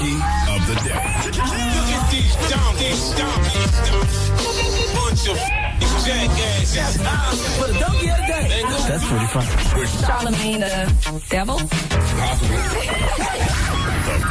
Donkey of the Day. Look at these donkeys. Bunch of jackasses. For the Donkey of the Day. That's pretty funny. Charlemagne the devil? The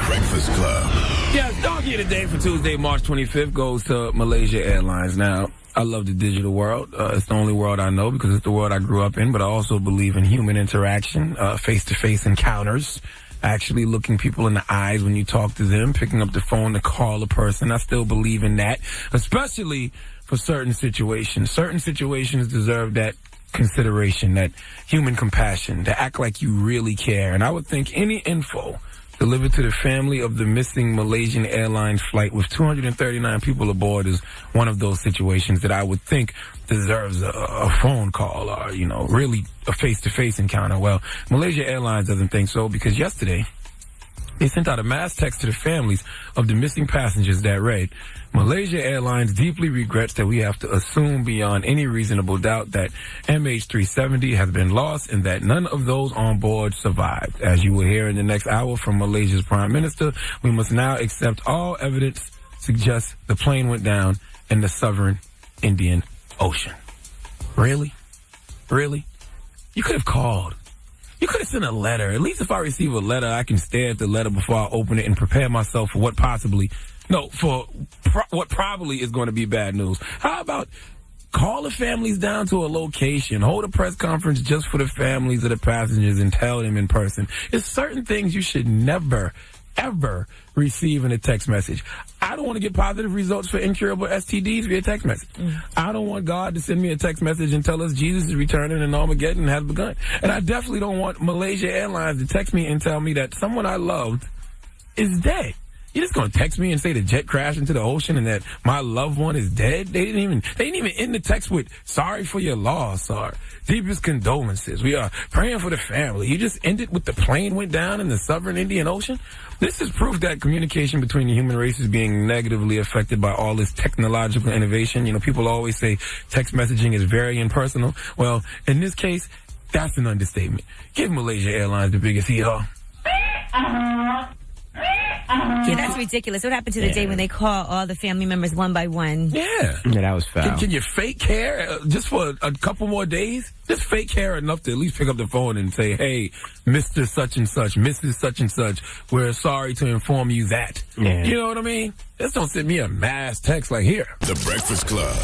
Breakfast Club. Yeah, Donkey of the Day for Tuesday, March 25th goes to Malaysia Airlines. Now, I love the digital world. It's the only world I know because it's the world I grew up in, but I also believe in human interaction, face-to-face encounters, actually looking people in the eyes when you talk to them, picking up the phone to call a person. I still believe in that, especially for certain situations. Certain situations deserve that consideration, that human compassion, to act like you really care. And I would think any info delivered to the family of the missing Malaysian Airlines flight with 239 people aboard is one of those situations that I would think deserves a phone call or, really a face-to-face encounter. Well, Malaysia Airlines doesn't think so because yesterday they sent out a mass text to the families of the missing passengers that read, Malaysia Airlines deeply regrets that we have to assume beyond any reasonable doubt that MH370 has been lost and that none of those on board survived. As you will hear in the next hour from Malaysia's Prime Minister, we must now accept all evidence suggests the plane went down in the southern Indian Ocean. Really? Really? You could have called. You could have sent a letter. At least if I receive a letter, I can stare at the letter before I open it and prepare myself for what probably is going to be bad news. How about call the families down to a location, hold a press conference just for the families of the passengers and tell them in person. It's certain things you should never, ever receive in a text message. I don't want to get positive results for incurable STDs via text message. I don't want God to send me a text message and tell us Jesus is returning and Armageddon has begun. And I definitely don't want Malaysia Airlines to text me and tell me that someone I loved is dead. You're just going to text me and say the jet crashed into the ocean and that my loved one is dead? They didn't even end the text with sorry for your loss or deepest condolences. We are praying for the family. You just ended with the plane went down in the southern Indian Ocean? This is proof that communication between the human race is being negatively affected by all this technological innovation. People always say text messaging is very impersonal. Well, in this case, that's an understatement. Give Malaysia Airlines the biggest hee-haw. Yeah, that's ridiculous. What happened to the day when they call all the family members one by one? Yeah, that was foul. Can you fake care just for a couple more days? Just fake care enough to at least pick up the phone and say, hey, Mr. Such and Such, Mrs. Such and Such, we're sorry to inform you that. Yeah. You know what I mean? Just don't send me a mass text like here. The Breakfast Club.